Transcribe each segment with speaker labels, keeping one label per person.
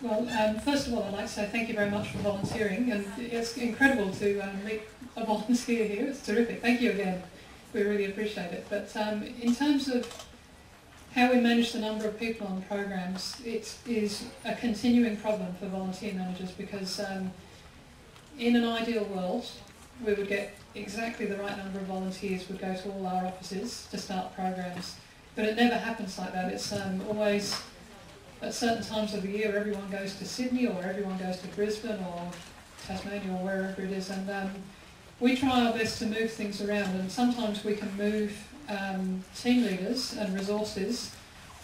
Speaker 1: Well, first of all, I'd like to say thank you very much for volunteering, and it's incredible to meet a volunteer here. It's terrific. Thank you again. We really appreciate it. But in terms of how we manage the number of people on programs, it is a continuing problem for volunteer managers because in an ideal world, we would get exactly the right number of volunteers would go to all our offices to start programs. But it never happens like that. It's always at certain times of the year everyone goes to Sydney or everyone goes to Brisbane or Tasmania or wherever it is, and we try our best to move things around, and sometimes we can move team leaders and resources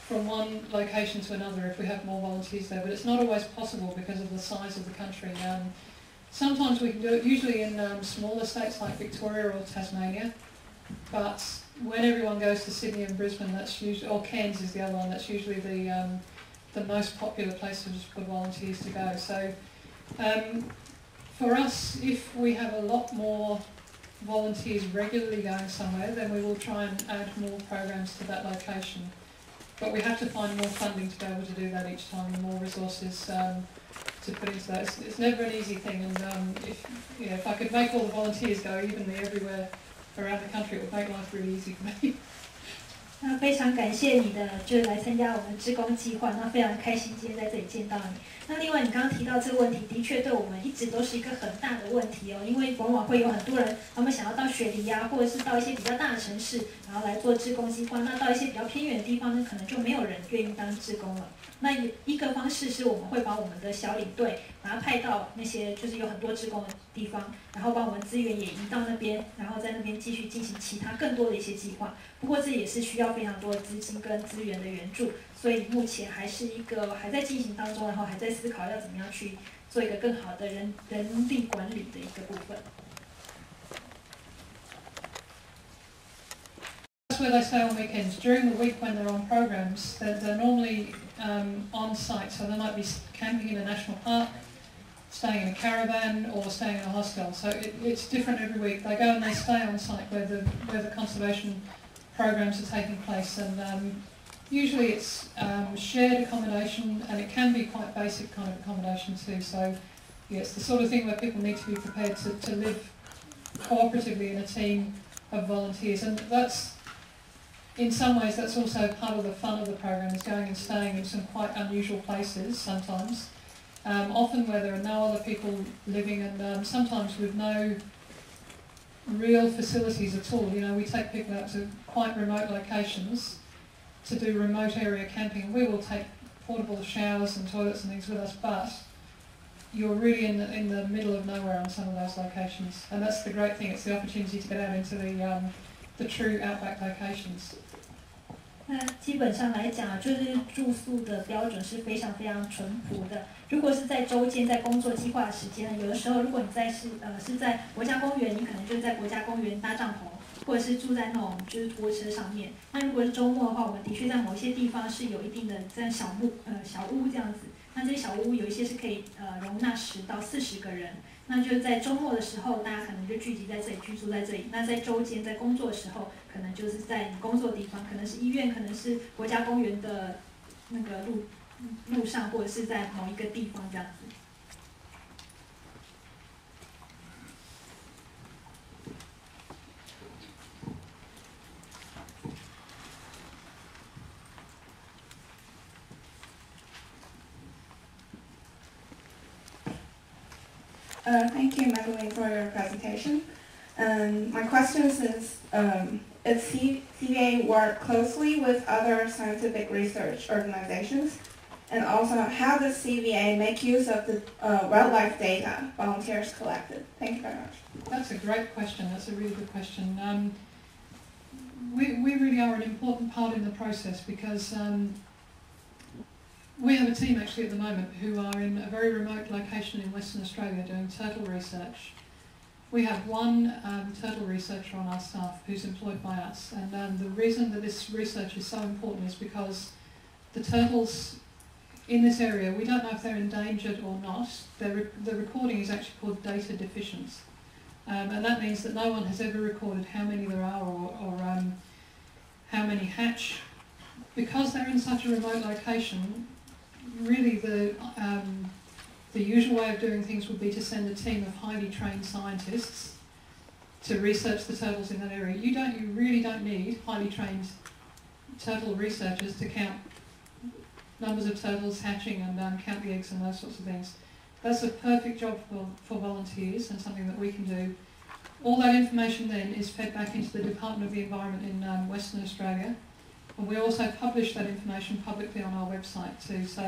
Speaker 1: from one location to another if we have more volunteers there, but it's not always possible because of the size of the country. Sometimes we can do it, usually in smaller states like Victoria or Tasmania, but when everyone goes to Sydney and Brisbane, that's usually, or Cairns is the other one, that's usually the most popular places for volunteers to go. So for us, if we have a lot more volunteers regularly going somewhere, then we will try and add more programs to that location. But we have to find more funding to be able to do that each time, and more resources to put into that. It's never an easy thing, and if I could make all the volunteers go evenly everywhere around the country, it would make life really easy for me.
Speaker 2: 那非常感谢你的，就是来参加我们志工计划，那非常开心今天在这里见到你。那另外，你刚刚提到这个问题，的确对我们一直都是一个很大的问题哦，因为往往会有很多人，他们想要到雪梨啊，或者是到一些比较大的城市，然后来做志工计划。那到一些比较偏远的地方呢，可能就没有人愿意当志工了。那一个方式是我们会把我们的小领队，把它派到那些就是有很多志工的地方，然后把我们资源也移到那边，然后在那边继续进行其他更多的一些计划。不过这也是需要非常多的资金跟资源的援助，所以目前还是一个还在进行当中，然后还在思考要怎么样去做一个更好的人力管理的一个部分。
Speaker 1: That's where they stay on weekends. During the week when they're on programs, they're normally on site, so they might be camping in a national park, staying in a caravan, or staying in a hostel. So it's different every week. They go and they stay on site where the conservation programs are taking place, and usually it's shared accommodation, and it can be quite basic kind of accommodation too. So yeah, it's the sort of thing where people need to be prepared to live cooperatively in a team of volunteers, and that's, in some ways, that's also part of the fun of the program, is going and staying in some quite unusual places sometimes, often where there are no other people living, and sometimes with no real facilities at all. You know, we take people out to quite remote locations to do remote area camping. We will take portable showers and toilets and things with us, but you're really in the middle of nowhere on some of those locations, and that's the great thing. It's the opportunity to get out into the true outback locations.
Speaker 2: 那基本上来讲，就是住宿的标准是非常非常淳朴的。如果是在周间在工作计划的时间，有的时候如果你是在国家公园，你可能就是在国家公园搭帐篷，或者是住在那种就是拖车上面。那如果是周末的话，我们的确在某些地方是有一定的在小屋这样子。那这些小屋有一些是可以容纳10到40个人。那就是在周末的时候，大家可能就聚集在这里，居住在这里。那在周间在工作的时候，可能就是在你工作的地方，可能是医院，可能是国家公园的那个路上，或者是在某一个地方这样子。
Speaker 3: Thank you, Madeline, for your presentation. My question is CVA work closely with other scientific research organizations? And also, how does CVA make use of the wildlife data volunteers collected? Thank you very much.
Speaker 1: That's a great question. That's a really good question. We really are an important part in the process because we have a team actually at the moment who are in a very remote location in Western Australia doing turtle research. We have one turtle researcher on our staff who's employed by us, and the reason that this research is so important is because the turtles in this area, we don't know if they're endangered or not. The recording is actually called data deficient, and that means that no one has ever recorded how many there are or how many hatch. Because they're in such a remote location, really the usual way of doing things would be to send a team of highly trained scientists to research the turtles in that area. You really don't need highly trained turtle researchers to count numbers of turtles hatching and count the eggs and those sorts of things. That's a perfect job for volunteers and something that we can do. All that information then is fed back into the Department of the Environment in Western Australia. And we also publish that information publicly on our website too. So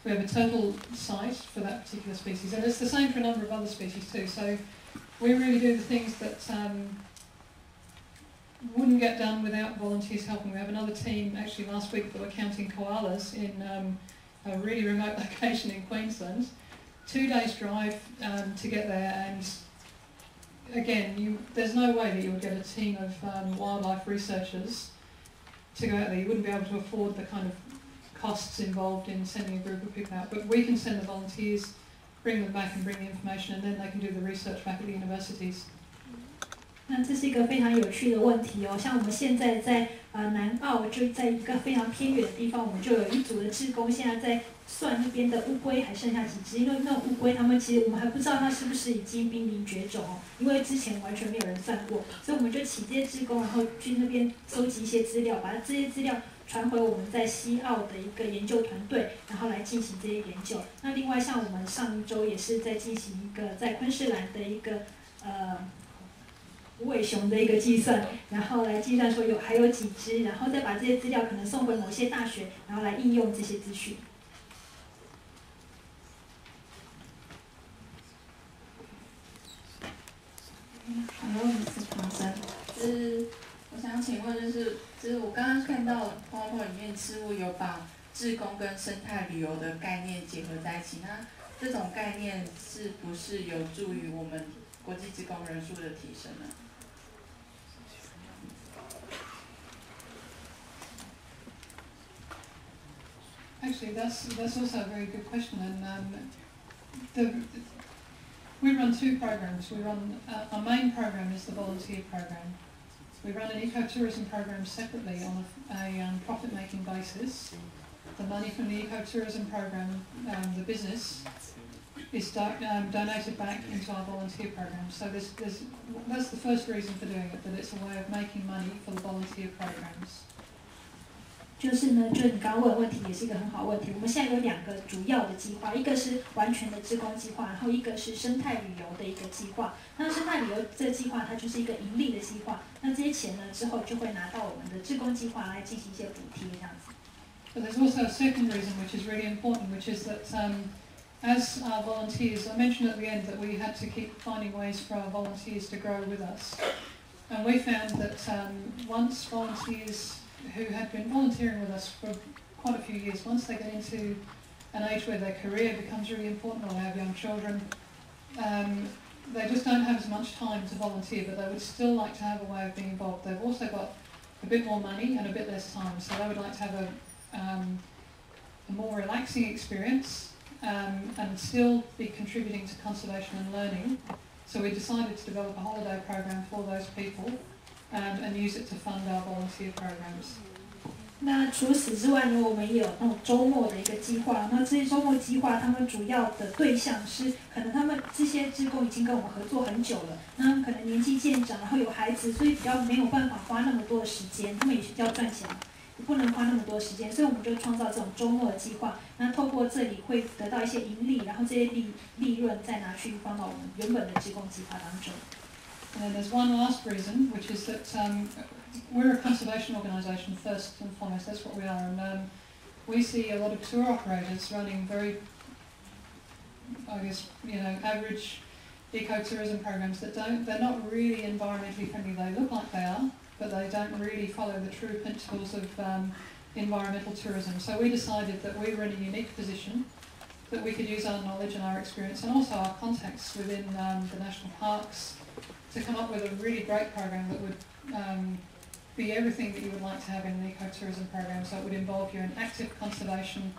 Speaker 1: we have a turtle site for that particular species. And it's the same for a number of other species too. So we really do the things that wouldn't get done without volunteers helping. We have another team actually last week that were counting koalas in a really remote location in Queensland. 2 days drive to get there, and again, there's no way that you would get a team of wildlife researchers to go out there. You wouldn't be able to afford the kind of costs involved in sending a group of people out. But we can send the volunteers, bring them back and bring the information, and then they can do the research back at the universities.
Speaker 2: 那这是一个非常有趣的问题哦，像我们现在在南澳，就在一个非常偏远的地方，我们就有一组的志工，现在在算那边的乌龟还剩下几只，因为那种乌龟，它们其实我们还不知道它是不是已经濒临绝种哦，因为之前完全没有人算过，所以我们就请这些志工，然后去那边收集一些资料，把这些资料传回我们在西澳的一个研究团队，然后来进行这些研究。那另外像我们上一周也是在进行一个在昆士兰的一个无尾熊的一个计算，然后来计算说还有几只，然后再把这些资料可能送回某些大学，然后来应用这些资讯。
Speaker 3: Hello, Mr. Thompson。我想请问，就是我刚刚看到 PowerPoint 里面，似乎有把志工跟生态旅游的概念结合在一起。那这种概念是不是有助于我们国际志工人数的提升呢？
Speaker 1: Actually, that's also a very good question, and we run 2 programs. We run our main program is the volunteer program. We run an ecotourism program separately on a profit-making basis. The money from the ecotourism program, the business, is donated back into our volunteer program. So that's the first reason for doing it, that it's a way of making money for the volunteer programs.
Speaker 2: 就是呢，就你刚刚问的问题也是一个很好的问题。我们现在有2个主要的计划，一个是完全的志工计划，然后一个是生态旅游的一个计划。那生态旅游这个计划它就是一个盈利的计划，那这些钱呢之后就会拿到我们的志工计划来进行一些补贴这样子。
Speaker 1: But there's also a second reason which is really important, which is that as our volunteers, I mentioned at the end that we had to keep finding ways for our volunteers to grow with us. And we found that once volunteers who had been volunteering with us for quite a few years, once they get into an age where their career becomes really important, or they have young children, they just don't have as much time to volunteer, but they would still like to have a way of being involved. They've also got a bit more money and a bit less time, so they would like to have a more relaxing experience and still be contributing to conservation and learning. So we decided to develop a holiday program for those people and use it to fund our volunteer programs.
Speaker 2: 那除此之外呢，我们也有那种周末的一个计划。那这些周末计划，他们主要的对象是，可能他们这些志工已经跟我们合作很久了，那可能年纪渐长，然后有孩子，所以比较没有办法花那么多的时间，他们也是要赚钱，也不能花那么多时间，所以我们就创造这种周末的计划。那透过这里会得到一些盈利，然后这些利润再拿去放到我们原本的志工计划当中。
Speaker 1: And there's one last reason, which is that we're a conservation organisation first and foremost. That's what we are, and we see a lot of tour operators running very, I guess, average ecotourism programs that they're not really environmentally friendly. They look like they are, but they don't really follow the true principles of environmental tourism. So we decided that we were in a unique position, that we could use our knowledge and our experience and also our contacts within the national parks to come up with a really great program that would be everything that you would like to have in an ecotourism program. So it would involve you in active conservation,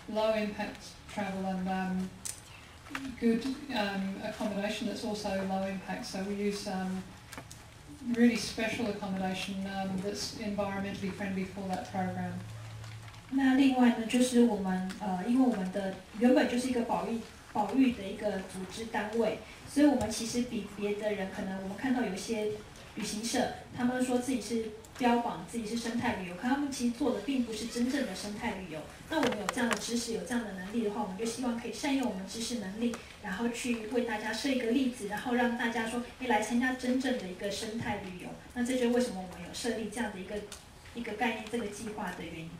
Speaker 1: low impact travel, and good accommodation that's also low impact. So we use really special accommodation that's environmentally friendly for that program.
Speaker 2: 那另外呢，就是我们因为我们的原本就是一个保育的一个组织单位，所以我们其实比别的人，可能我们看到有一些旅行社，他们说自己是标榜自己是生态旅游，可他们其实做的并不是真正的生态旅游。那我们有这样的知识，有这样的能力的话，我们就希望可以善用我们知识能力，然后去为大家设一个例子，然后让大家说，来参加真正的一个生态旅游。那这就是为什么我们有设立这样的一个概念，这个计划的原因。